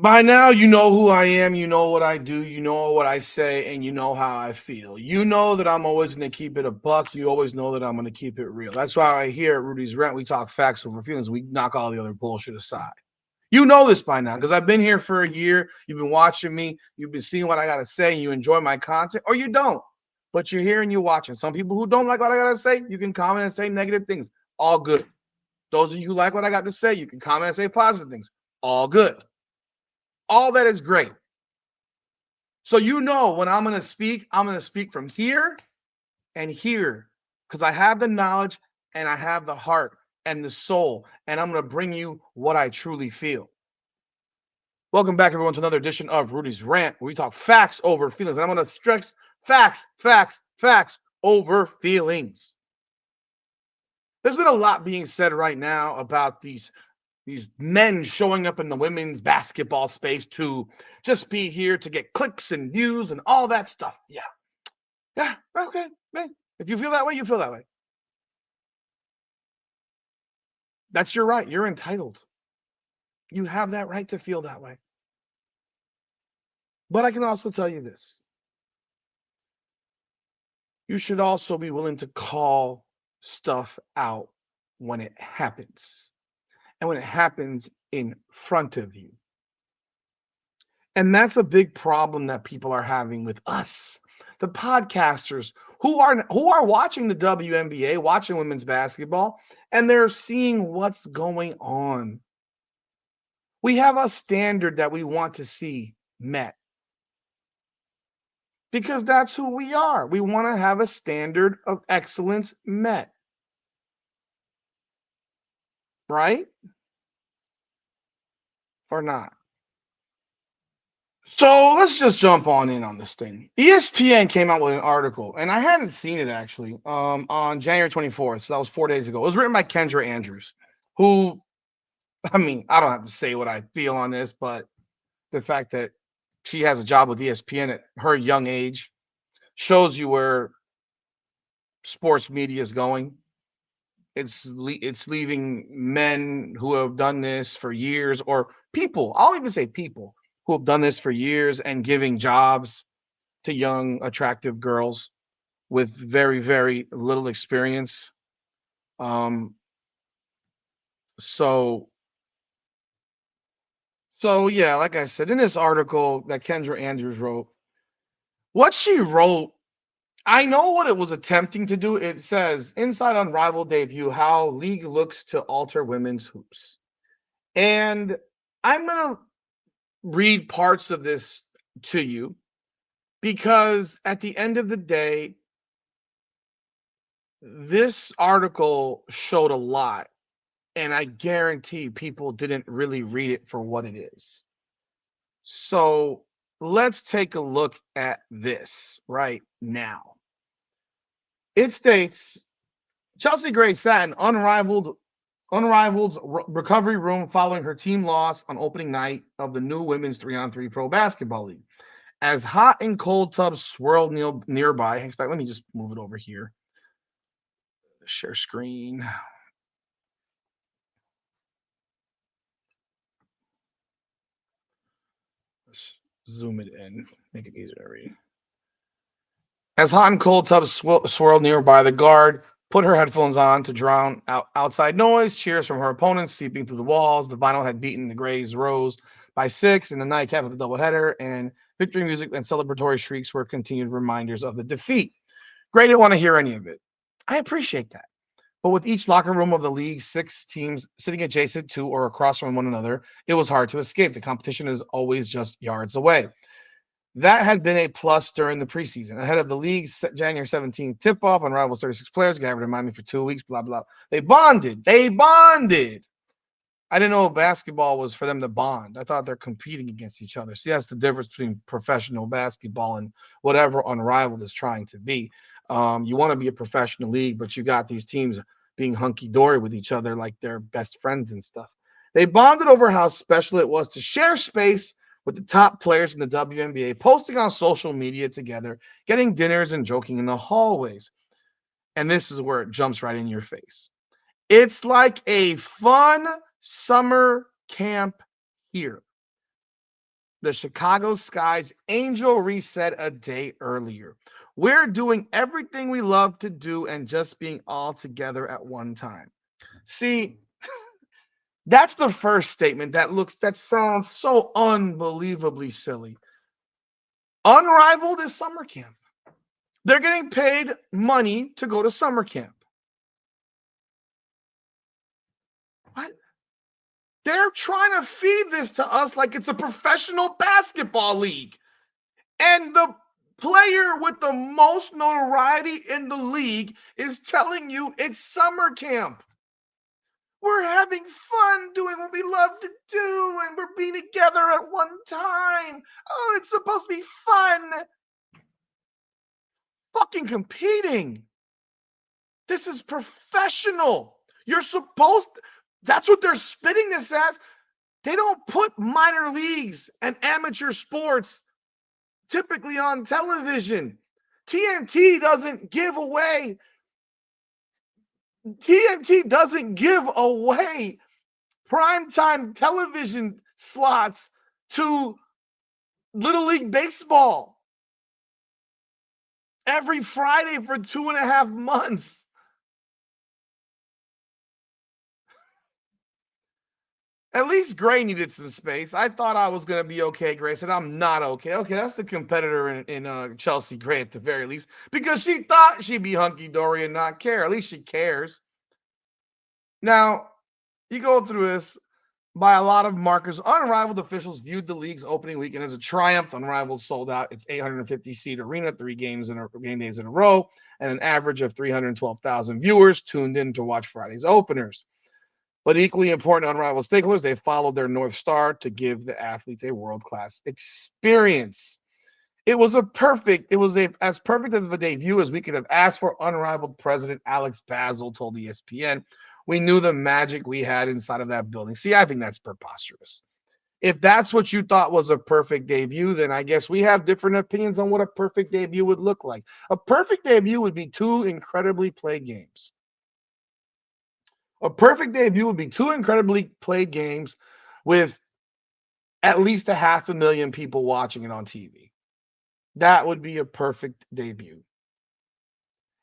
By now, you know who I am, you know what I do, you know what I say, and you know how I feel. You know that I'm always going to keep it a buck. You always know that I'm going to keep it real. That's why here at Rudy's Rent, we talk facts over feelings. We knock all the other bullshit aside. You know this by now because I've been here for a year. You've been watching me. You've been seeing what I got to say. You enjoy my content, or you don't. But you're here and you're watching. Some people who don't like what I got to say, you can comment and say negative things. All good. Those of you who like what I got to say, you can comment and say positive things. All good. All that is great. So you know when I'm going to speak from here and here because I have the knowledge and I have the heart and the soul, and I'm going to bring you what I truly feel. Welcome back, everyone, to another edition of Rudy's Rant, where we talk facts over feelings. And I'm going to stress facts, facts, facts over feelings. There's been a lot being said right now about these men showing up in the women's basketball space to just be here to get clicks and views and all that stuff. Yeah. Yeah. Okay. Man. If you feel that way, you feel that way. That's your right. You're entitled. You have that right to feel that way. But I can also tell you this. You should also be willing to call stuff out when it happens and when it happens in front of you. And that's a big problem that people are having with us, the podcasters who are watching the WNBA, watching women's basketball, and they're seeing what's going on. We have a standard that we want to see met because that's who we are. We want to have a standard of excellence met, right? Or not. So let's just jump on in on this thing. ESPN came out with an article, and I hadn't seen it actually on January 24th. So that was 4 days ago. It was written by Kendra Andrews, who, I mean, I don't have to say what I feel on this, but the fact that she has a job with ESPN at her young age shows you where sports media is going. It's leaving men who have done this for years, or people. I'll even say people who have done this for years and giving jobs to young, attractive girls with very, very little experience. Um, so, so yeah, like I said in this article that Kendra Andrews wrote, what she wrote, I know what it was attempting to do. It says inside Unrivaled debut, how league looks to alter women's hoops, and I'm gonna read parts of this to you because at the end of the day, this article showed a lot, and I guarantee people didn't really read it for what it is. So let's take a look at this right now. It states Chelsea Gray sat in unrivaled recovery room following her team loss on opening night of the new women's 3-on-3 pro basketball league. As hot and cold tubs swirled nearby, in fact, let me just move it over here. Share screen. Let's zoom it in, make it easier to read. As hot and cold tubs swirled nearby, the guard put her headphones on to drown out outside noise. Cheers from her opponents seeping through the walls. The vinyl had beaten the Grays Rose by 6 in the nightcap of the doubleheader, and victory music and celebratory shrieks were continued reminders of the defeat. Gray didn't want to hear any of it. I appreciate that. But with each locker room of the league's 6 teams sitting adjacent to or across from one another, it was hard to escape. The competition is always just yards away. That had been a plus during the preseason. Ahead of the league's January 17th tip-off, Unrivaled 36 players gathered in Miami for 2 weeks, blah, blah. They bonded. They bonded. I didn't know basketball was for them to bond. I thought they're competing against each other. See, that's the difference between professional basketball and whatever Unrivaled is trying to be. You want to be a professional league, but you got these teams being hunky-dory with each other like they're best friends and stuff. They bonded over how special it was to share space with the top players in the WNBA, posting on social media together, getting dinners and joking in the hallways. And this is where it jumps right in your face. It's like a fun summer camp here. The Chicago Sky's Angel reset a day earlier. We're doing everything we love to do and just being all together at one time. See, that's the first statement that sounds so unbelievably silly. Unrivaled is summer camp. They're getting paid money to go to summer camp. What? They're trying to feed this to us like it's a professional basketball league. And the player with the most notoriety in the league is telling you it's summer camp. We're having fun doing what we love to do, and we're being together at one time. Oh, it's supposed to be fun. Fucking competing. This is professional. You're supposed to, that's what they're spitting this as. They don't put minor leagues and amateur sports typically on television. TNT doesn't give away primetime television slots to Little League Baseball every Friday for 2.5 months. At least Gray needed some space. I thought I was going to be okay. Gray said, I'm not okay. Okay, that's the competitor in Chelsea Gray at the very least, because she thought she'd be hunky-dory and not care. At least she cares. Now, you go through this. By a lot of markers, Unrivaled officials viewed the league's opening weekend as a triumph. Unrivaled sold out its 850-seat arena 3 game days in a row, and an average of 312,000 viewers tuned in to watch Friday's openers. But equally important to Unrivaled stakeholders, they followed their North Star to give the athletes a world-class experience. It was as perfect of a debut as we could have asked for. Unrivaled president Alex Basil told ESPN. We knew the magic we had inside of that building. See, I think that's preposterous. If that's what you thought was a perfect debut, then I guess we have different opinions on what a perfect debut would look like. A perfect debut would be 2 incredibly played games. A perfect debut would be 2 incredibly played games with at least 500,000 people watching it on TV. That would be a perfect debut.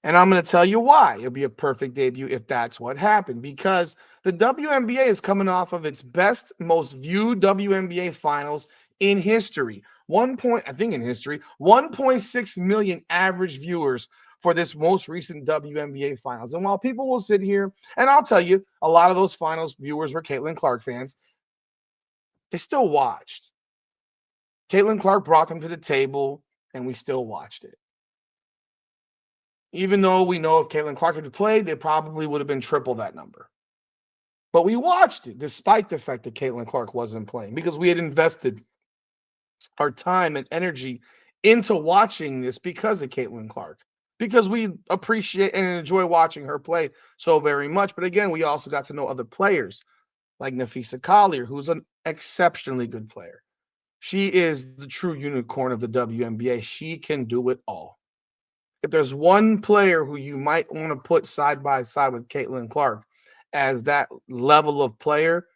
And I'm going to tell you why it'll be a perfect debut if that's what happened. Because the WNBA is coming off of its best, most viewed WNBA finals in history. 1.6 million average viewers for this most recent WNBA finals. And while people will sit here, and I'll tell you, a lot of those finals viewers were Caitlin Clark fans, they still watched. Caitlin Clark brought them to the table, and we still watched it. Even though we know if Caitlin Clark had played, they probably would have been triple that number. But we watched it despite the fact that Caitlin Clark wasn't playing, because we had invested our time and energy into watching this because of Caitlin Clark, because we appreciate and enjoy watching her play so very much. But again, we also got to know other players like Nafisa Collier, who's an exceptionally good player. She is the true unicorn of the WNBA. She can do it all. If there's one player who you might want to put side by side with Caitlin Clark as that level of player,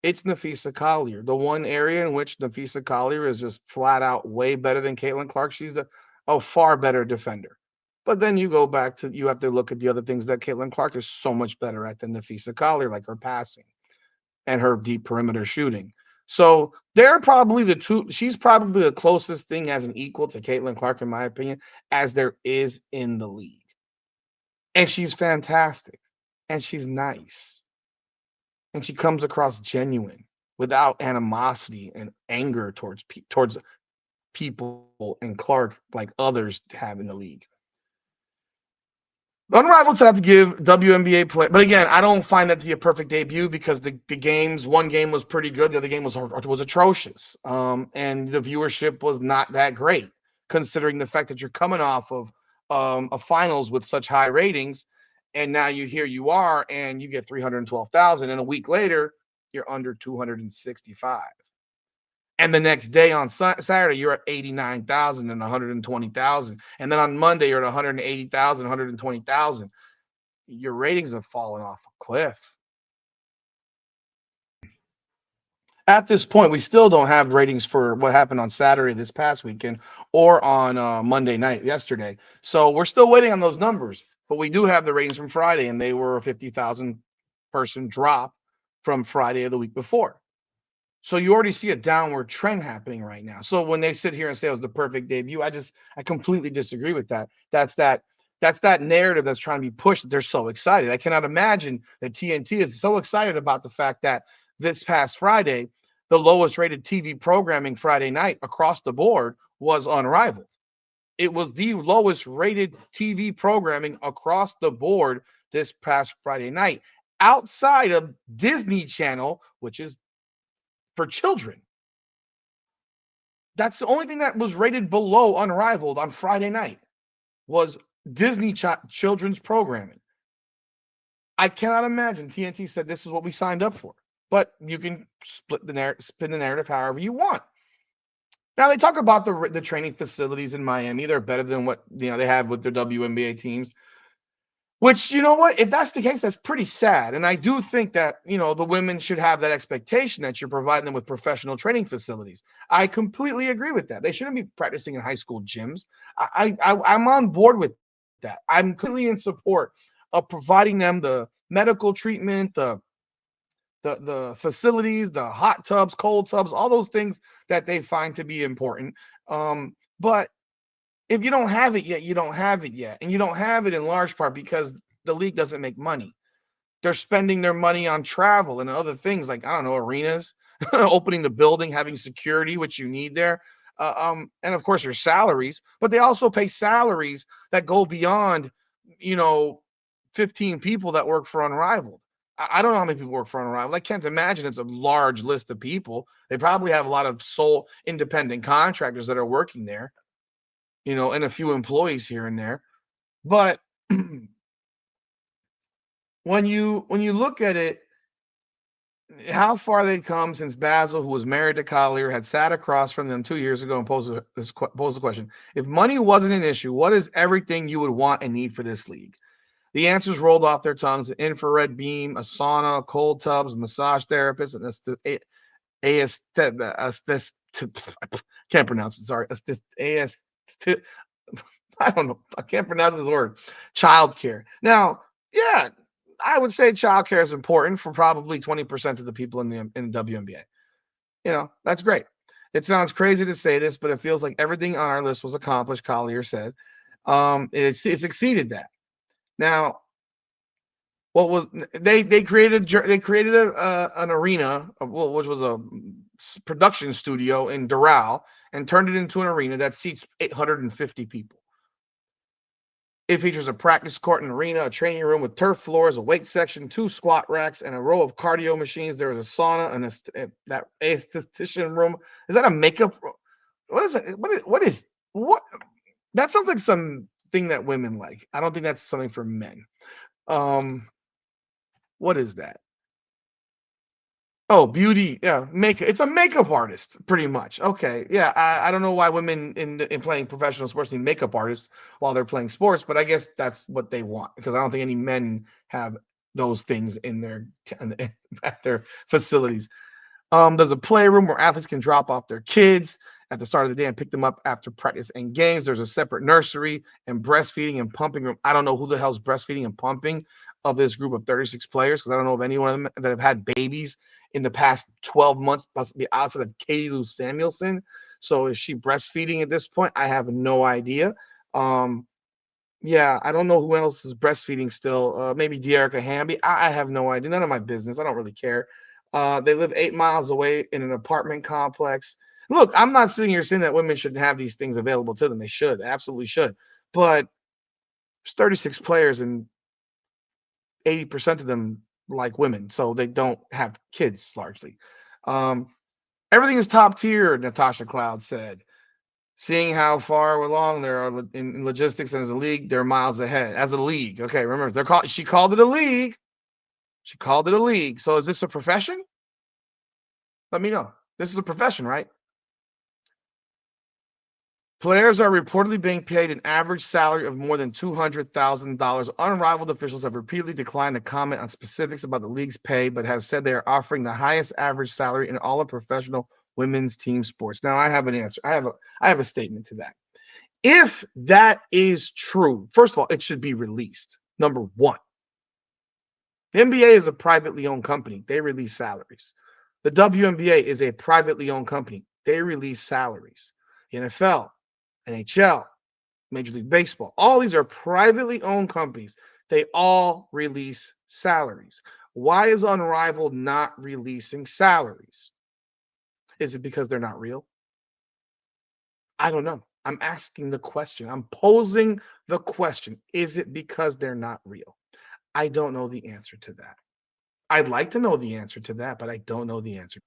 it's Nafisa Collier. The one area in which Nafisa Collier is just flat out way better than Caitlin Clark, she's a far better defender. But then you have to look at the other things that Caitlin Clark is so much better at than Nafisa Collier, like her passing and her deep perimeter shooting. So they're probably the two. She's probably the closest thing as an equal to Caitlin Clark, in my opinion, as there is in the league. And she's fantastic. And she's nice. And she comes across genuine without animosity and anger towards people and Clark like others have in the league. Unrivaled set out to give WNBA play, but again, I don't find that to be a perfect debut because the games, one game was pretty good, the other game was atrocious, and the viewership was not that great, considering the fact that you're coming off of a finals with such high ratings, and now you are, and you get 312,000, and a week later you're under 265. And the next day on Saturday, you're at 89,000 and 120,000. And then on Monday, you're at 180,000, 120,000. Your ratings have fallen off a cliff. At this point, we still don't have ratings for what happened on Saturday this past weekend or on Monday night yesterday. So we're still waiting on those numbers. But we do have the ratings from Friday, and they were a 50,000 person drop from Friday of the week before. So you already see a downward trend happening right now. So when they sit here and say it was the perfect debut, I completely disagree with that. That's that narrative that's trying to be pushed. That they're so excited. I cannot imagine that TNT is so excited about the fact that this past Friday, the lowest rated TV programming Friday night across the board was Unrivaled. It was the lowest rated TV programming across the board this past Friday night, outside of Disney Channel, which is for children. That's the only thing that was rated below Unrivaled on Friday night was Disney children's programming. I cannot imagine TNT said this is what we signed up for. But you can spin the narrative however you want. Now they talk about the training facilities in Miami. They're better than what they have with their WNBA teams. Which, you know what? If that's the case, that's pretty sad. And I do think that, the women should have that expectation that you're providing them with professional training facilities. I completely agree with that. They shouldn't be practicing in high school gyms. I'm on board with that. I'm completely in support of providing them the medical treatment, the facilities, the hot tubs, cold tubs, all those things that they find to be important. But if you don't have it yet, you don't have it yet. And you don't have it in large part because the league doesn't make money. They're spending their money on travel and other things like, I don't know, arenas, opening the building, having security, which you need there. And of course, your salaries, but they also pay salaries that go beyond, you know, 15 people that work for Unrivaled. I don't know how many people work for Unrivaled. I can't imagine it's a large list of people. They probably have a lot of sole independent contractors that are working there, and a few employees here and there. But when you look at it, how far they'd come since Basil, who was married to Collier, had sat across from them 2 years ago and posed the question: if money wasn't an issue, what is everything you would want and need for this league? The answers rolled off their tongues: an infrared beam, a sauna, cold tubs, massage therapist, and can't pronounce it. Sorry, I don't know. I can't pronounce this word. Childcare. Now, yeah, I would say childcare is important for probably 20% of the people in the WNBA. That's great. It sounds crazy to say this, but it feels like everything on our list was accomplished. Collier said, it's exceeded that. Now, what was they created an arena, which was a production studio in Doral, and turned it into an arena that seats 850 people. It features a practice court and arena, a training room with turf floors, a weight section, 2 squat racks, and a row of cardio machines. There is a sauna and that esthetician room. Is that a makeup? What is it? What? That sounds like something that women like. I don't think that's something for men. Um, what is that? Oh, beauty. Yeah, makeup. It's a makeup artist, pretty much. Okay. Yeah. I don't know why women in playing professional sports need makeup artists while they're playing sports, but I guess that's what they want because I don't think any men have those things at their facilities. There's a playroom where athletes can drop off their kids at the start of the day and pick them up after practice and games. There's a separate nursery and breastfeeding and pumping room. I don't know who the hell's breastfeeding and pumping of this group of 36 players because I don't know of any one of them that have had babies in the past 12 months, possibly outside of Katie Lou Samuelson. So is she breastfeeding at this point? I have no idea. Um, yeah, I don't know who else is breastfeeding still. Maybe Dearica Hamby. I have no idea. None of my business. I don't really care. They live 8 miles away in an apartment complex. Look, I'm not sitting here saying that women shouldn't have these things available to them. They should, absolutely should. But there's 36 players and 80% of them like women, so they don't have kids largely. Um, Everything is top tier, Natasha Cloud said. Seeing how far along there are in logistics and as a league, they're miles ahead. As a league, okay. Remember, she called it a league. She called it a league. So is this a profession? Let me know. This is a profession, right? Players are reportedly being paid an average salary of more than $200,000. Unrivaled officials have repeatedly declined to comment on specifics about the league's pay, but have said they are offering the highest average salary in all of professional women's team sports. Now, I have an answer. I have a statement to that. If that is true, first of all, it should be released. Number one, the NBA is a privately owned company. They release salaries. The WNBA is a privately owned company. They release salaries. The NFL, NHL, Major League Baseball, all these are privately owned companies. They all release salaries. Why is Unrivaled not releasing salaries? Is it because they're not real? I don't know. I'm asking the question. I'm posing the question. Is it because they're not real? I don't know the answer to that. I'd like to know the answer to that, but I don't know the answer.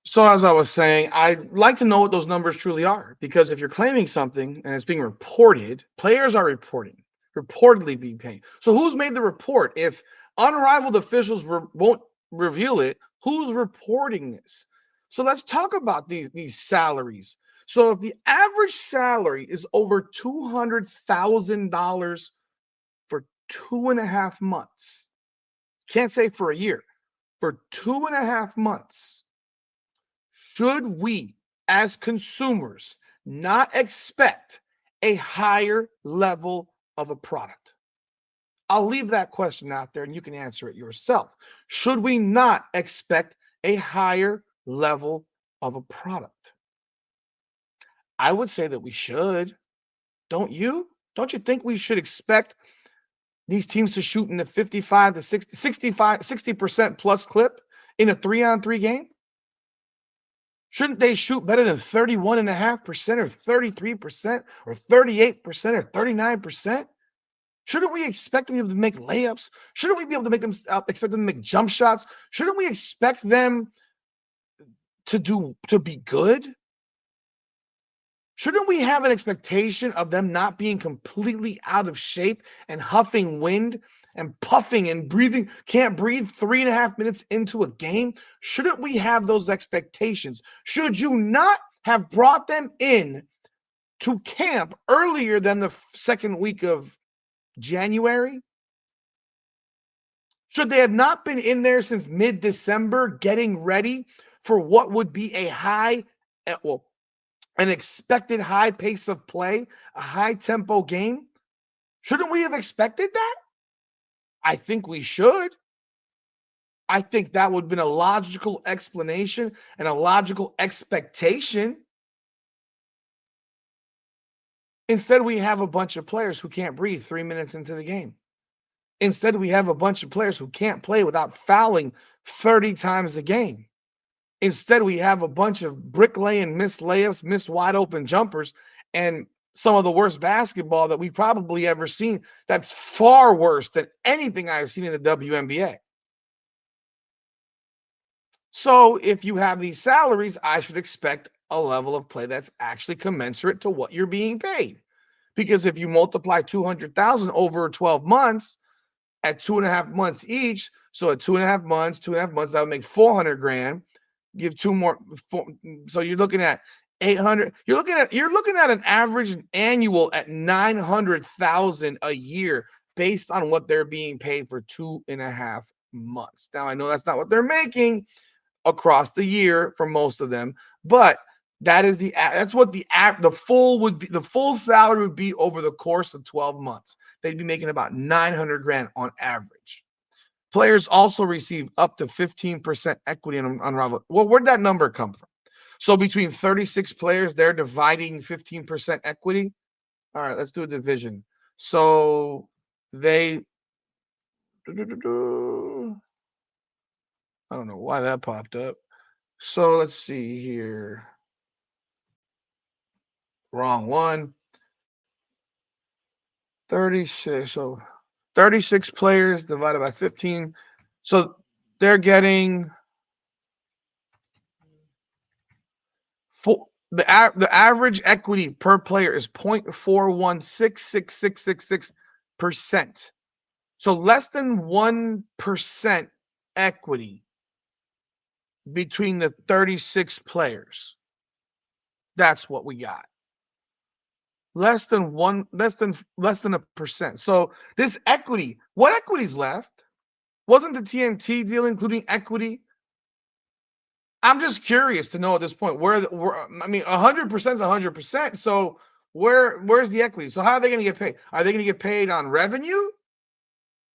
So as I was saying, I'd like to know what those numbers truly are, because if you're claiming something and it's being reported, players are reportedly being paid. So who's made the report? If unrivaled officials won't reveal it, who's reporting this? So let's talk about these salaries. So if the average salary is over $200,000 for 2.5 months, can't say for a year, for 2.5 months, should we, as consumers, not expect a higher level of a product? I'll leave that question out there and you can answer it yourself. Should we not expect a higher level of a product? I would say that we should. Don't you? Don't you think we should expect these teams to shoot in the 55 to 60, 65, 60% plus clip in a 3-on-3 game? Shouldn't they shoot better than 31.5% or 33% or 38% or 39%? Shouldn't we expect them to be able to make layups? Shouldn't we be able to make them expect them to make jump shots? Shouldn't we expect them to be good? Shouldn't we have an expectation of them not being completely out of shape and huffing wind and puffing and breathing, can't breathe 3.5 minutes into a game? Shouldn't we have those expectations? Should you not have brought them in to camp earlier than the second week of January? Should they have not been in there since mid-December getting ready for what would be a an expected high pace of play, a high tempo game? Shouldn't we have expected that? I think we should. I think that would have been a logical explanation and a logical expectation. Instead, we have a bunch of players who can't breathe 3 minutes into the game. Instead, we have a bunch of players who can't play without fouling 30 times a game. Instead, we have a bunch of bricklaying, missed layups, missed wide open jumpers, and some of the worst basketball that we've probably ever seen. That's far worse than anything I've seen in the WNBA. So if you have these salaries, I should expect a level of play that's actually commensurate to what you're being paid. Because if you multiply 200,000 over 12 months at 2.5 months each, so at 2.5 months, that would make 400 grand. Give two more, so you're looking at 800. You're looking at an average annual at 900,000 a year based on what they're being paid for 2.5 months. Now I know that's not what they're making across the year for most of them, but that's what the full salary would be over the course of 12 months. They'd be making about 900 grand on average. Players also receive up to 15% equity in Unrivaled. Well, where'd that number come from? So between 36 players, they're dividing 15% equity. All right, let's do a division. So they, I don't know why that popped up. So let's see here. Wrong one. 36. So 36 players divided by 15. So they're getting the average equity per player is 0.41666666%. So less than 1% equity between the 36 players. That's what we got. less than a percent. So this equity, what equity's left? Wasn't the TNT deal including equity? I'm just curious to know at this point I mean, 100% is 100%. So where's the equity? So how are they going to get paid? Are they going to get paid on revenue?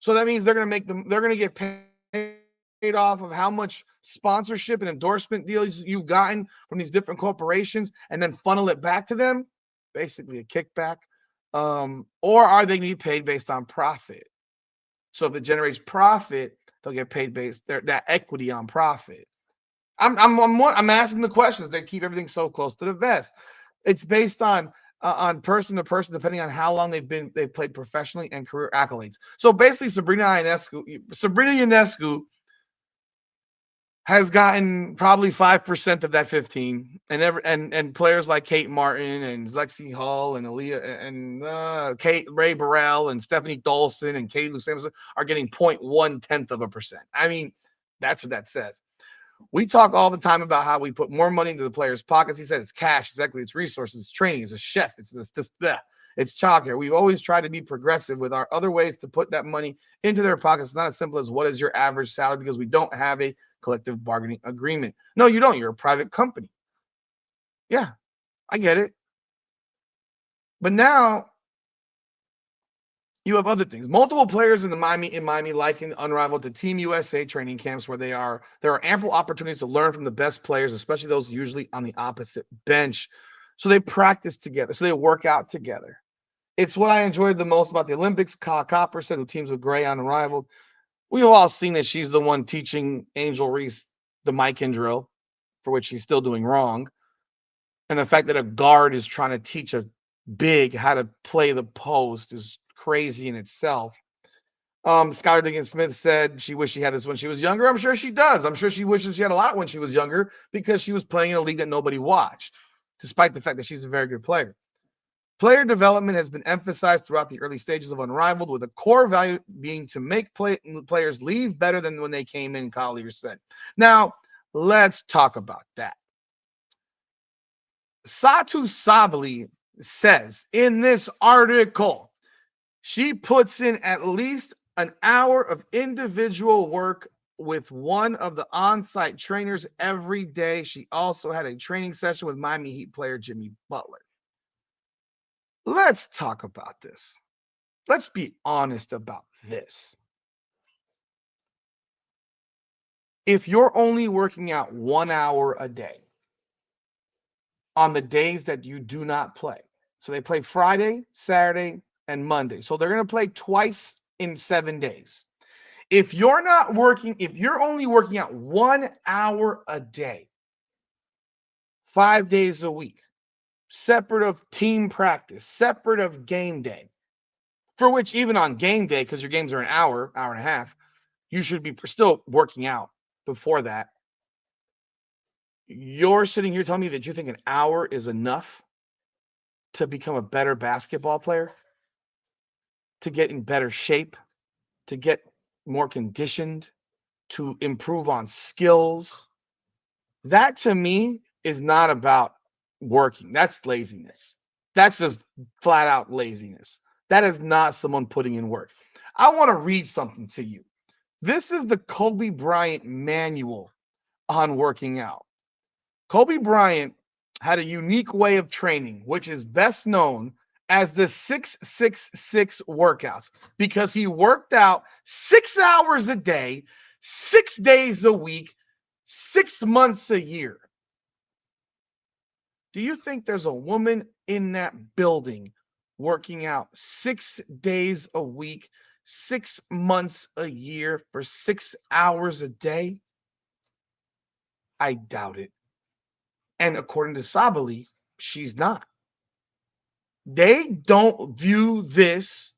So that means they're going to get paid off of how much sponsorship and endorsement deals you've gotten from these different corporations and then funnel it back to them, basically a kickback. Or are they going to be paid based on profit? So if it generates profit, they'll get paid based that equity on profit. I'm asking the questions. They keep everything so close to the vest. It's based on person to person, depending on how long they've played professionally and career accolades. So basically, Sabrina Ionescu has gotten probably 5% of that 15, and players like Kate Martin and Lexi Hull and Aaliyah and Kate Ray Burrell and Stephanie Dolson and Kate Lou Samuelson are getting 0.1%. I mean, that's what that says. We talk all the time about how we put more money into the players' pockets. He said it's cash, it's equity, it's resources, it's training, it's a chef, it's this, it's childcare. We've always tried to be progressive with our other ways to put that money into their pockets. It's not as simple as what is your average salary because we don't have a collective bargaining agreement. No, you don't. You're a private company. Yeah, I get it. But now you have other things. Multiple players in Miami liken Unrivaled to Team USA training camps where there are ample opportunities to learn from the best players, especially those usually on the opposite bench. So they practice together. So they work out together. It's what I enjoyed the most about the Olympics. Kyle Copper said, who teams with Gray on Unrivaled. We've all seen that she's the one teaching Angel Reese the Mikan drill, for which she's still doing wrong. And the fact that a guard is trying to teach a big how to play the post is crazy in itself. Skylar Diggins Smith said she wished she had this when she was younger. I'm sure she does. I'm sure she wishes she had a lot when she was younger because she was playing in a league that nobody watched, despite the fact that she's a very good player. Player development has been emphasized throughout the early stages of Unrivaled, with a core value being to make players leave better than when they came in, Collier said. Now, let's talk about that. Satu Sabali says in this article, she puts in at least an hour of individual work with one of the on-site trainers every day. She also had a training session with Miami Heat player Jimmy Butler. Let's talk about this. Let's be honest about this. If you're only working out 1 hour a day on the days that you do not play, so they play Friday, Saturday, and Monday. So they're going to play twice in 7 days. If you're only working out 1 hour a day, 5 days a week, separate of team practice, separate of game day, for which even on game day, because your games are an hour, hour and a half, you should be still working out before that. You're sitting here telling me that you think an hour is enough to become a better basketball player, to get in better shape, to get more conditioned, to improve on skills. That to me is not about working. That's laziness. That's just flat out laziness. That is not someone putting in work. I want to read something to you. This is the Kobe Bryant manual on working out. Kobe Bryant had a unique way of training, which is best known as the 666 workouts, because he worked out 6 hours a day, 6 days a week, 6 months a year. Do you think there's a woman in that building working out 6 days a week, 6 months a year for 6 hours a day? I doubt it. And according to Sabali, she's not. They don't view this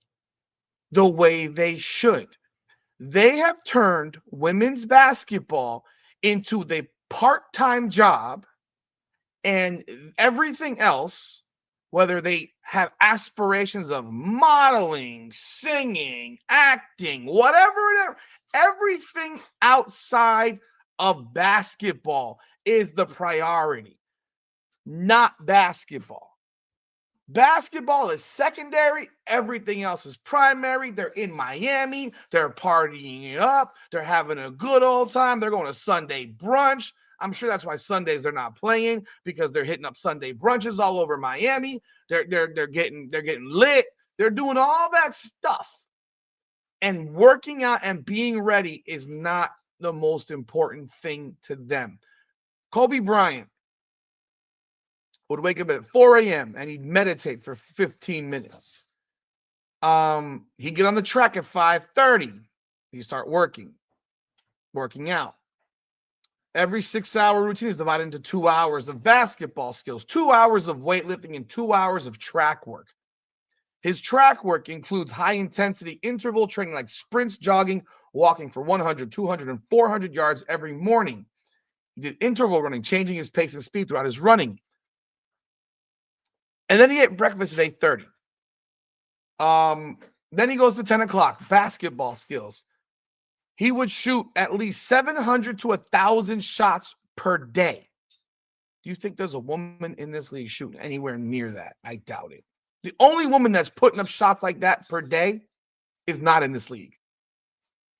the way they should. They have turned women's basketball into the part-time job, and everything else, whether they have aspirations of modeling, singing, acting, whatever, everything outside of basketball is the priority, not basketball. Basketball is secondary. Everything else is primary. They're in Miami. They're partying it up. They're having a good old time. They're going to Sunday brunch. I'm sure that's why Sundays they're not playing, because they're hitting up Sunday brunches all over Miami. They're getting lit. They're doing all that stuff. And working out and being ready is not the most important thing to them. Kobe Bryant would wake up at 4 a.m. and he'd meditate for 15 minutes. He'd get on the track at 5:30. He'd start working out. Every 6-hour routine is divided into 2 hours of basketball skills, 2 hours of weightlifting, and 2 hours of track work. His track work includes high-intensity interval training like sprints, jogging, walking for 100, 200, and 400 yards every morning. He did interval running, changing his pace and speed throughout his running. And then he ate breakfast at 8:30. Then he goes to 10 o'clock, basketball skills. He would shoot at least 700 to 1,000 shots per day. Do you think there's a woman in this league shooting anywhere near that? I doubt it. The only woman that's putting up shots like that per day is not in this league.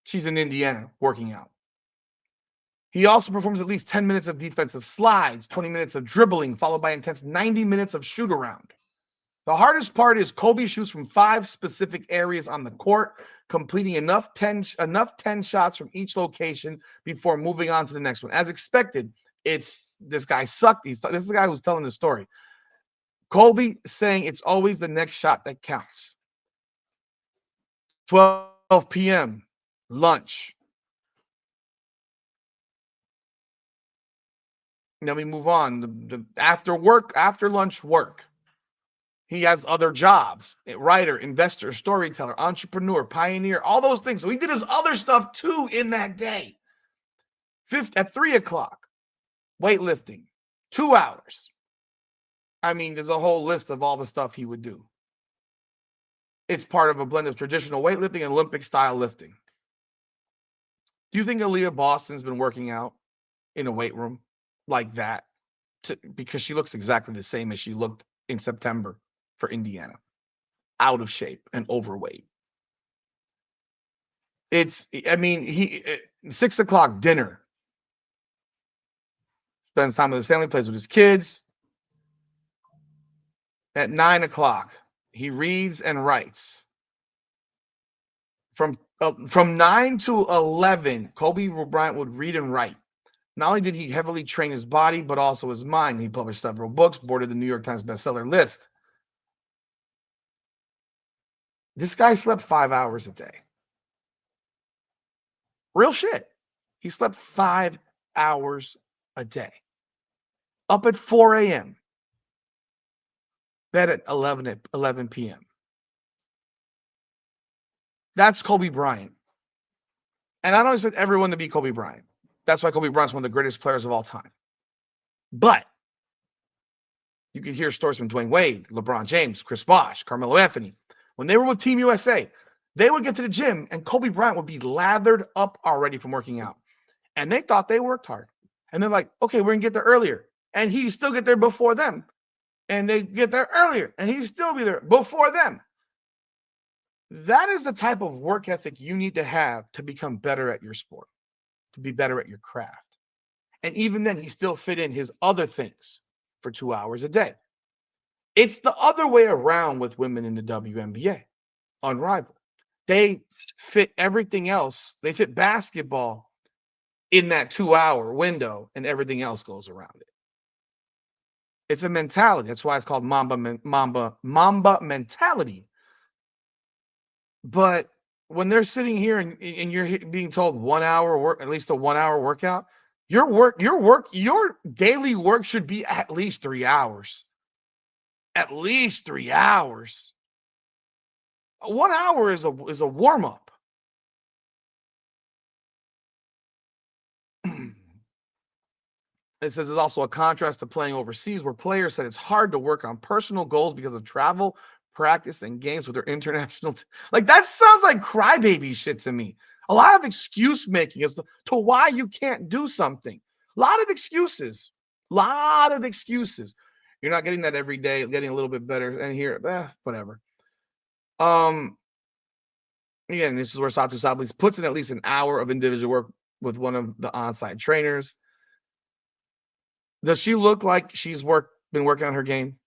She's in Indiana working out. He also performs at least 10 minutes of defensive slides, 20 minutes of dribbling, followed by intense 90 minutes of shoot around. The hardest part is Kobe shoots from 5 specific areas on the court, completing enough 10 shots from each location before moving on to the next one. As expected, it's this guy sucked. This is the guy who's telling the story. Kobe saying it's always the next shot that counts. 12 p.m., lunch. Then we move on. The after lunch work. He has other jobs: writer, investor, storyteller, entrepreneur, pioneer, all those things. So he did his other stuff too in that day. At 3 o'clock, weightlifting, 2 hours. I mean, there's a whole list of all the stuff he would do. It's part of a blend of traditional weightlifting and Olympic style lifting. Do you think Aaliyah Boston's been working out in a weight room like that because she looks exactly the same as she looked in September for Indiana, out of shape and overweight? He 6 o'clock dinner, spends time with his family, plays with his kids. At 9 o'clock, he reads and writes. From 9 to 11, Kobe Bryant would read and write. Not only did he heavily train his body, but also his mind. He published several books, boarded the New York Times bestseller list. This guy slept 5 hours a day. Real shit. He slept 5 hours a day. Up at 4 a.m. Bed at 11 p.m. That's Kobe Bryant. And I don't expect everyone to be Kobe Bryant. That's why Kobe Bryant's one of the greatest players of all time. But you can hear stories from Dwayne Wade, LeBron James, Chris Bosh, Carmelo Anthony. When they were with Team USA, they would get to the gym and Kobe Bryant would be lathered up already from working out. And they thought they worked hard. And they're like, okay, we're going to get there earlier. And he still get there before them. And they get there earlier. And he still be there before them. That is the type of work ethic you need to have to become better at your sport, to be better at your craft. And even then, he still fit in his other things for 2 hours a day. It's the other way around with women in the WNBA, Unrivaled. They fit everything else. They fit basketball in that 2-hour window, and everything else goes around it. It's a mentality. That's why it's called Mamba mentality. But when they're sitting here and you're being told 1 hour work, at least a 1 hour workout, your daily work should be at least 3 hours. At least 3 hours. 1 hour is a warm up. It says it's also a contrast to playing overseas, where players said it's hard to work on personal goals because of travel, practice, and games with their international like, that sounds like crybaby shit to me. A lot of excuse making as to why you can't do something. A lot of excuses. You're not getting that every day, getting a little bit better. And here, whatever. Um, Again, this is where Satu Sablis puts in at least an hour of individual work with one of the on-site trainers. Does she look like she's been working on her game?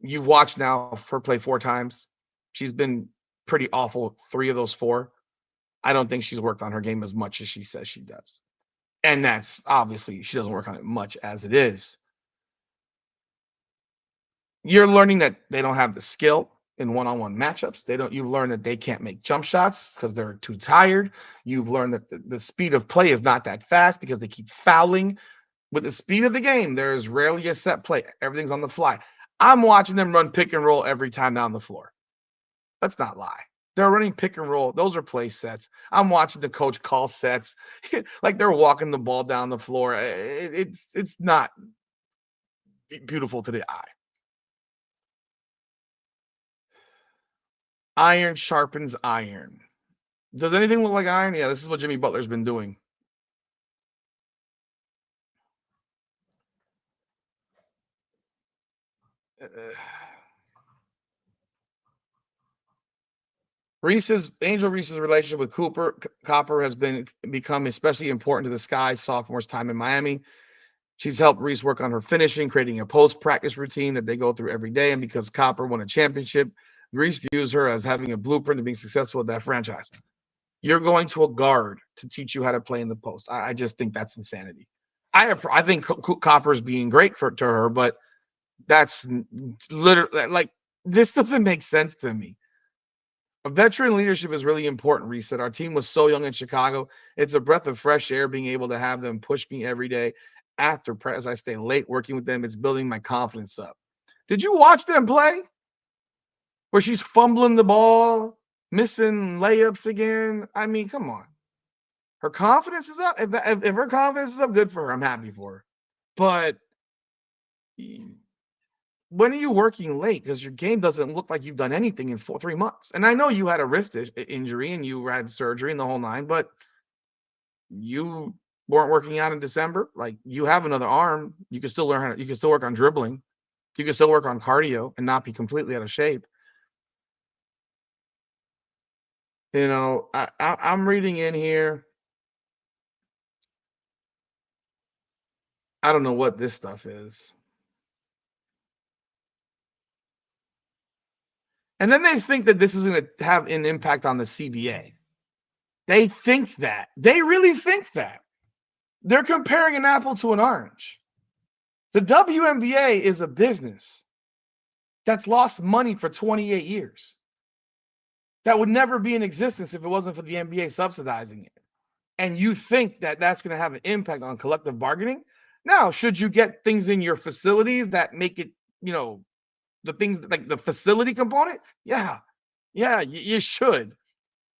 You've watched now her play 4 times. She's been pretty awful 3 of those 4. I don't think she's worked on her game as much as she says she does. And that's obviously she doesn't work on it much as it is. You're learning that they don't have the skill in one-on-one matchups. You've learned that they can't make jump shots because they're too tired. You've learned that the speed of play is not that fast because they keep fouling. With the speed of the game, there is rarely a set play. Everything's on the fly. I'm watching them run pick and roll every time down the floor. Let's not lie. They're running pick and roll. Those are play sets. I'm watching the coach call sets like they're walking the ball down the floor. It's not beautiful to the eye. Iron sharpens iron. Does anything look like iron? Yeah, this is what Jimmy Butler's been doing. Angel Reese's relationship with Copper has become especially important to the Sky's sophomores' time in Miami. She's helped Reese work on her finishing, creating a post-practice routine that they go through every day. And because Copper won a championship, Reese views her as having a blueprint of being successful at that franchise. You're going to a guard to teach you how to play in the post. I just think that's insanity. I think Copper's being great to her, but that's literally like this doesn't make sense to me. A veteran leadership is really important, Reese said. Our team was so young in Chicago. It's a breath of fresh air being able to have them push me every day after practice. I stay late working with them. It's building my confidence up. Did you watch them play? Where she's fumbling the ball, missing layups again? I mean, come on. Her confidence is up. If her confidence is up, good for her. I'm happy for her. But when are you working late? Because your game doesn't look like you've done anything in 3 months. And I know you had a wrist injury and you had surgery and the whole 9, but you weren't working out in December. Like you have another arm. You can still you can still work on dribbling. You can still work on cardio and not be completely out of shape. I'm reading in here. I don't know what this stuff is. And then they think that this is going to have an impact on the CBA. They think that. They really think that. They're comparing an apple to an orange. The WNBA is a business that's lost money for 28 years. That would never be in existence if it wasn't for the NBA subsidizing it. And you think that that's going to have an impact on collective bargaining? Now, should you get things in your facilities that make it, the things like the facility component? Yeah, you should.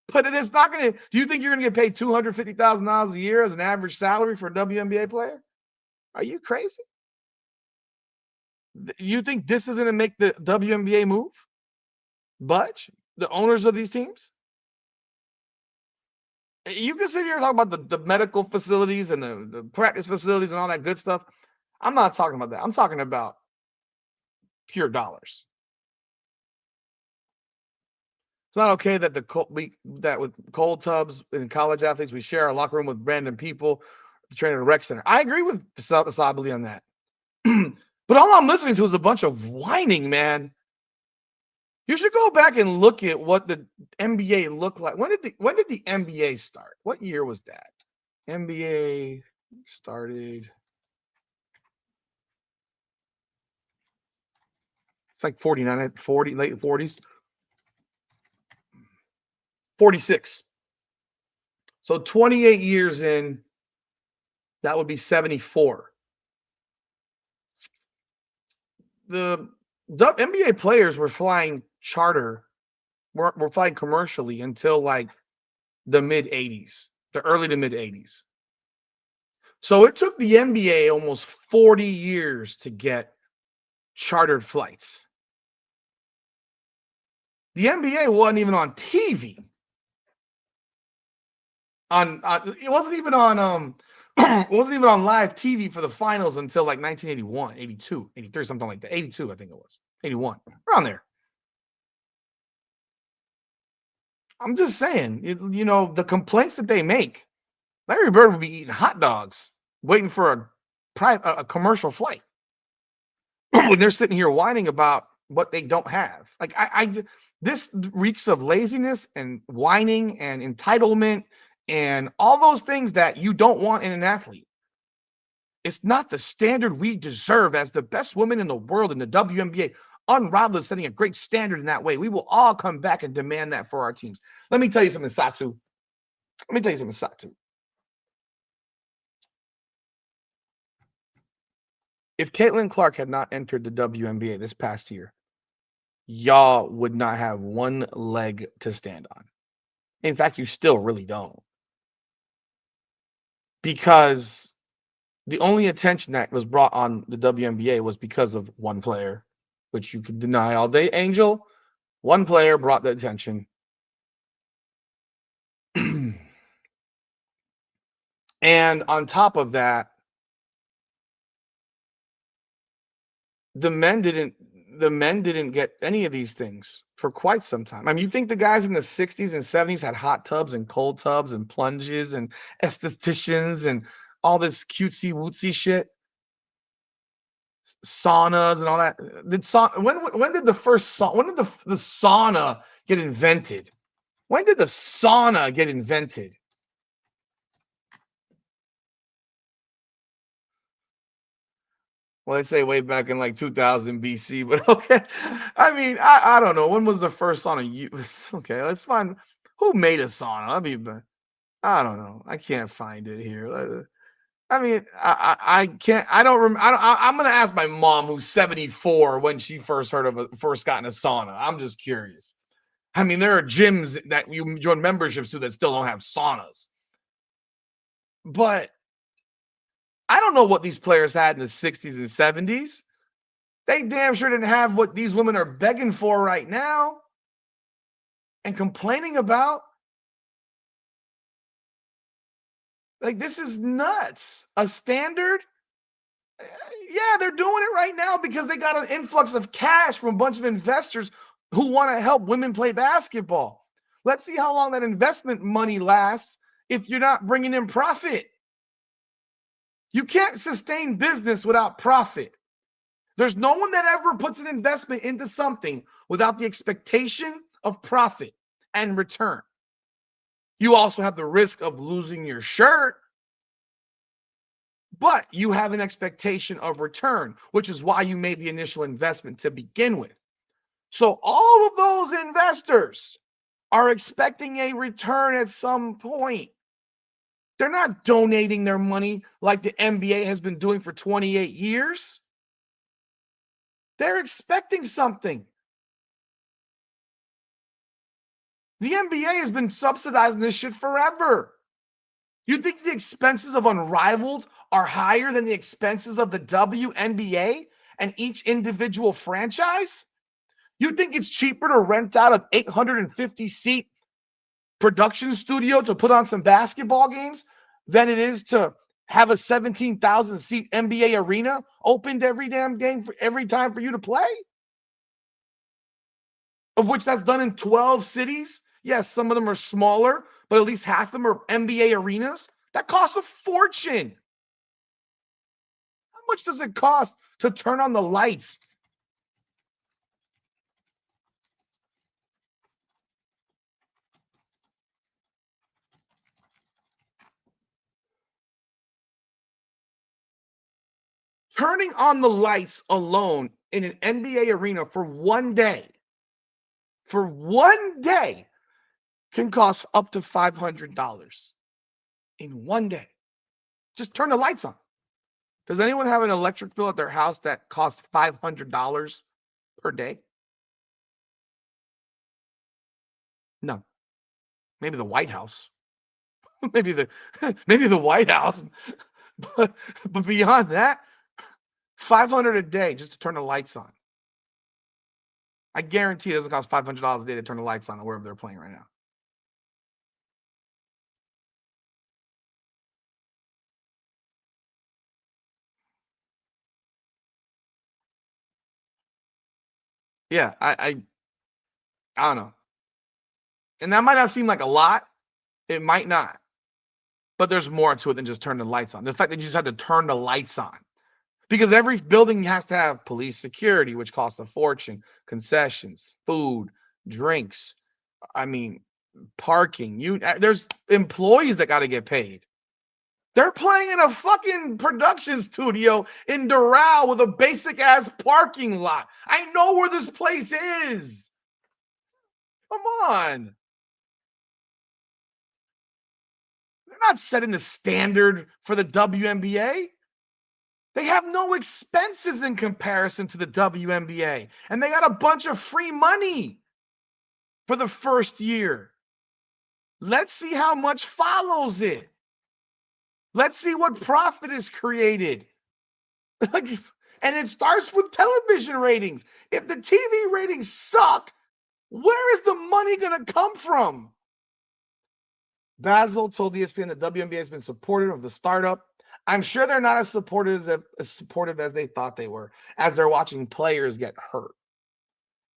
But it is not going to. Do you think you're going to get paid $250,000 a year as an average salary for a WNBA player? Are you crazy? You think this is going to make the WNBA move? Budge? The owners of these teams? You can sit here and talk about the medical facilities and the practice facilities and all that good stuff. I'm not talking about that. I'm talking about pure dollars. It's not okay that that with cold tubs and college athletes, we share our locker room with random people, the trainer at a rec center. I agree with Sabali on that. But all I'm listening to is a bunch of whining, man. You should go back and look at what the NBA looked like. When did the NBA start? What year was that? NBA started. It's like 49, 40, late 40s. 46. So 28 years in, that would be 74. The NBA players were flying charter, were flying commercially until like the mid 80s, the early to mid 80s. So it took the NBA almost 40 years to get chartered flights. The NBA wasn't even on TV. It wasn't even on wasn't even on live TV for the finals until like 1981, 82, 83, something like that. 82, I think it was. 81, around there. I'm just saying, the complaints that they make, Larry Bird would be eating hot dogs, waiting for a commercial flight when they're sitting here whining about what they don't have. Like this reeks of laziness and whining and entitlement and all those things that you don't want in an athlete. It's not the standard we deserve as the best woman in the world in the WNBA. Unrivaled is setting a great standard in that way. We will all come back and demand that for our teams. Let me tell you something, Satu. If Caitlin Clark had not entered the WNBA this past year, y'all would not have one leg to stand on. In fact, you still really don't. Because the only attention that was brought on the WNBA was because of one player, which you could deny all day, Angel. One player brought the attention. And on top of that, the men didn't get any of these things for quite some time. I mean, you think the guys in the 60s and 70s had hot tubs and cold tubs and plunges and estheticians and all this cutesy wootsy shit, saunas and all that. When did the sauna get invented? When did the sauna get invented? Well, they say way back in like 2000 BC, but okay. I mean, I don't know. When was the first sauna used? Okay, let's find who made a sauna. I don't know. I can't find it here. I mean, I can't. I don't remember. I'm gonna ask my mom, who's 74, when she first got in a sauna. I'm just curious. I mean, there are gyms that you join memberships to that still don't have saunas, but I don't know what these players had in the 60s and 70s. They damn sure didn't have what these women are begging for right now and complaining about. Like, this is nuts. A standard? Yeah, they're doing it right now because they got an influx of cash from a bunch of investors who want to help women play basketball. Let's see how long that investment money lasts if you're not bringing in profit. You can't sustain business without profit. There's no one that ever puts an investment into something without the expectation of profit and return. You also have the risk of losing your shirt, but you have an expectation of return, which is why you made the initial investment to begin with. So all of those investors are expecting a return at some point. They're not donating their money like the NBA has been doing for 28 years. They're expecting something. The NBA has been subsidizing this shit forever. You think the expenses of Unrivaled are higher than the expenses of the WNBA and each individual franchise? You think it's cheaper to rent out an 850-seat production studio to put on some basketball games than it is to have a 17,000-seat NBA arena opened every damn game for every time for you to play? Of which that's done in 12 cities. Yes, some of them are smaller, but at least half of them are NBA arenas. That costs a fortune. How much does it cost to turn on the lights? Turning on the lights alone in an NBA arena for one day can cost up to $500 in one day. Just turn the lights on. Does anyone have an electric bill at their house that costs $500 per day? No. Maybe the White House. maybe the White House. But beyond that, 500 a day just to turn the lights on. I guarantee it doesn't cost $500 a day to turn the lights on wherever they're playing right now. Yeah, I don't know. And that might not seem like a lot. It might not. But there's more to it than just turn the lights on. The fact that you just have to turn the lights on. Because every building has to have police security, which costs a fortune, concessions, food, drinks. I mean, parking. There's employees that got to get paid. They're playing in a fucking production studio in Doral with a basic ass parking lot. I know where this place is. Come on. They're not setting the standard for the WNBA. They have no expenses in comparison to the WNBA. And they got a bunch of free money for the first year. Let's see how much follows it. Let's see what profit is created. And it starts with television ratings. If the TV ratings suck, where is the money going to come from? Basil told ESPN the WNBA has been supportive of the startup. I'm sure they're not as supportive as they thought they were, as they're watching players get hurt.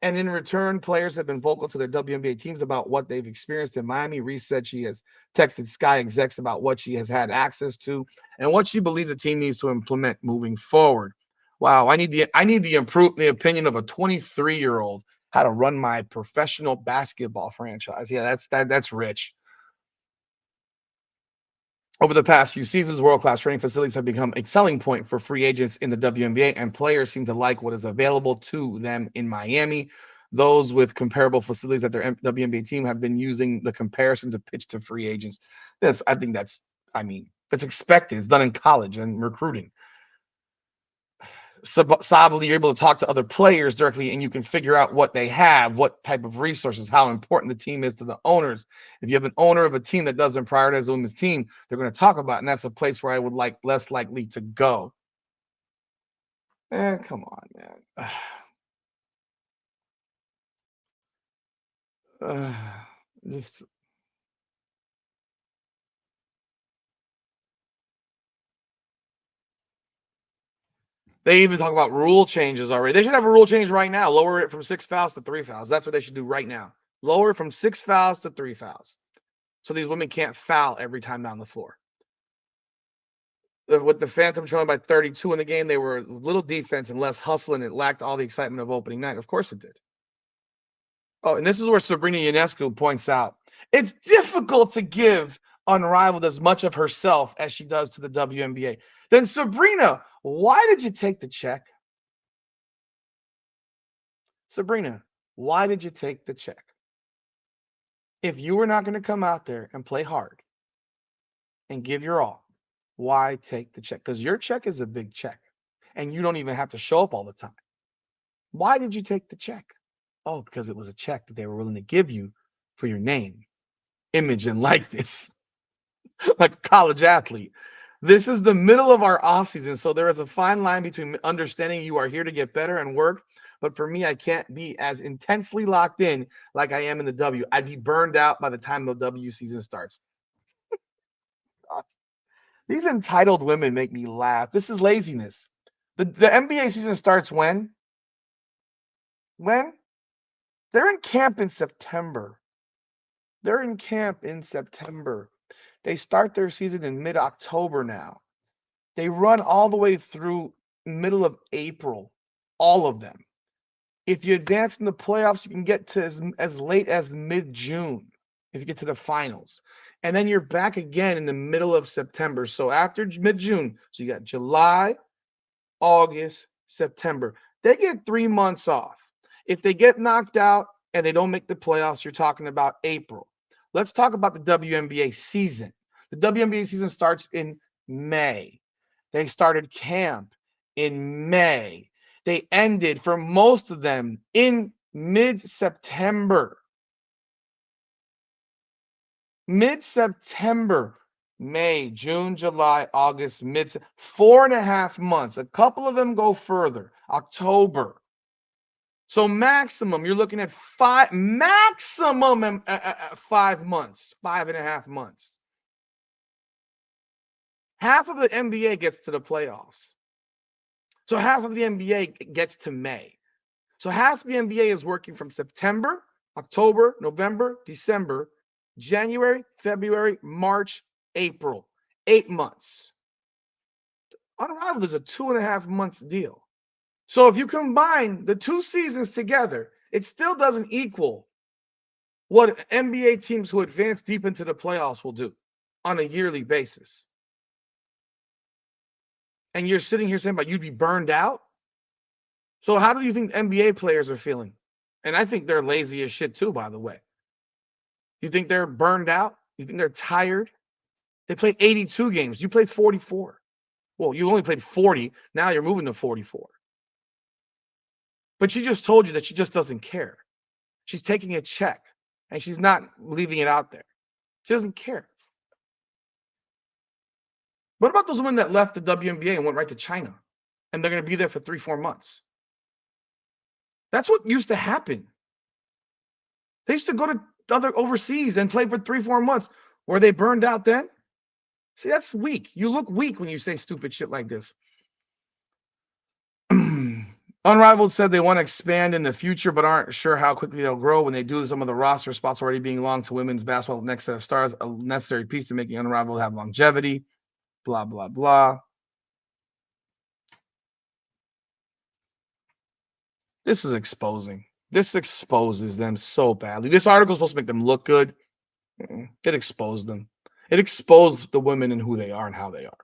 And in return, players have been vocal to their WNBA teams about what they've experienced in Miami. Reese said she has texted Sky execs about what she has had access to and what she believes the team needs to implement moving forward. Wow, I need the opinion of a 23-year-old how to run my professional basketball franchise. Yeah, that's rich. Over the past few seasons, world-class training facilities have become a selling point for free agents in the WNBA, and players seem to like what is available to them in Miami. Those with comparable facilities at their WNBA team have been using the comparison to pitch to free agents. I think that's expected. It's done in college and recruiting. Solidly, you're able to talk to other players directly and you can figure out what they have, what type of resources, how important the team is to the owners. If you have an owner of a team that doesn't prioritize the women's team, they're going to talk about it, and that's a place where I would like less likely to go. Come on, man. Just They even talk about rule changes already. They should have a rule change right now. Lower it from 6 fouls to 3 fouls. That's what they should do right now. Lower it from 6 fouls to 3 fouls. So these women can't foul every time down the floor. With the Phantom trailing by 32 in the game, they were little defense and less hustle, and it lacked all the excitement of opening night. Of course it did. Oh, and this is where Sabrina Ionescu points out it's difficult to give Unrivaled as much of herself as she does to the WNBA. Then Sabrina, why did you take the check? Sabrina, why did you take the check? If you were not going to come out there and play hard and give your all, why take the check? Because your check is a big check and you don't even have to show up all the time. Why did you take the check? Oh, because it was a check that they were willing to give you for your name, image, and likeness, like a college athlete. This is the middle of our offseason, so there is a fine line between understanding you are here to get better and work. But for me, I can't be as intensely locked in like I am in the W. I'd be burned out by the time the W season starts. God. These entitled women make me laugh. This is laziness. The NBA season starts when? When? They're in camp in September. They're in camp in September. They start their season in mid-October now. They run all the way through middle of April, all of them. If you advance in the playoffs, you can get to as late as mid-June if you get to the finals. And then you're back again in the middle of September. So after mid-June, so you got July, August, September. They get 3 months off. If they get knocked out and they don't make the playoffs, you're talking about April. Let's talk about the WNBA season. The WNBA season starts in May. They started camp in May. They ended for most of them in mid-September. Mid-September, May, June, July, August, 4.5 months. A couple of them go further. October. So maximum, you're looking at maximum 5 months, 5.5 months. Half of the NBA gets to the playoffs. So half of the NBA gets to May. So half the NBA is working from September, October, November, December, January, February, March, April. 8 months. Unrivaled is a 2.5 month deal. So if you combine the 2 seasons together, it still doesn't equal what NBA teams who advance deep into the playoffs will do on a yearly basis. And you're sitting here saying about you'd be burned out. So how do you think NBA players are feeling? And I think they're lazy as shit too, by the way. You think they're burned out? You think they're tired? They play 82 games. You played 44. Well, you only played 40. Now you're moving to 44. But she just told you that she just doesn't care. She's taking a check and she's not leaving it out there. She doesn't care. What about those women that left the WNBA and went right to China and they're going to be there for 3-4 months? That's what used to happen. They used to go to other overseas and play for 3-4 months. Were they burned out then? See, that's weak. You look weak when you say stupid shit like this. Unrivaled said they want to expand in the future, but aren't sure how quickly they'll grow. When they do, some of the roster spots already being long to women's basketball next set of stars, a necessary piece to making Unrivaled have longevity. Blah, blah, blah. This is exposing. This exposes them so badly. This article is supposed to make them look good. It exposed them. It exposed the women and who they are and how they are.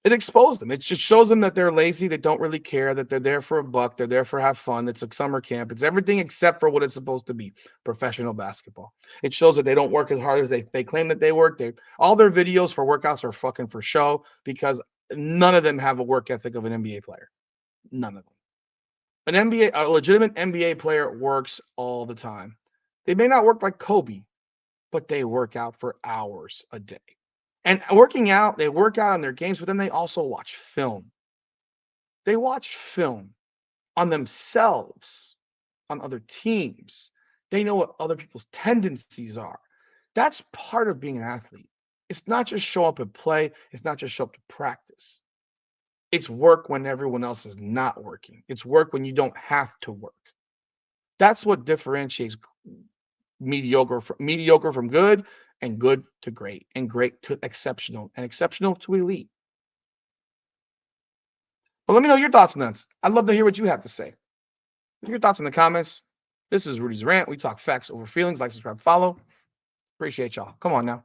It exposed them. It just shows them that they're lazy. They don't really care, that they're there for a buck. They're there for have fun. It's a summer camp. It's everything except for what it's supposed to be, professional basketball. It shows that they don't work as hard as they claim that they work. All their videos for workouts are fucking for show because none of them have a work ethic of an NBA player. None of them. A legitimate NBA player works all the time. They may not work like Kobe, but they work out for hours a day. And working out, they work out on their games, but then they also watch film. They watch film on themselves, on other teams. They know what other people's tendencies are. That's part of being an athlete. It's not just show up and play. It's not just show up to practice. It's work when everyone else is not working. It's work when you don't have to work. That's what differentiates mediocre from good, and good to great, and great to exceptional, and exceptional to elite. But let me know your thoughts on that. I'd love to hear what you have to say. Your thoughts in the comments. This is Rudy's Rant. We talk facts over feelings. Like, subscribe, follow. Appreciate y'all. Come on now.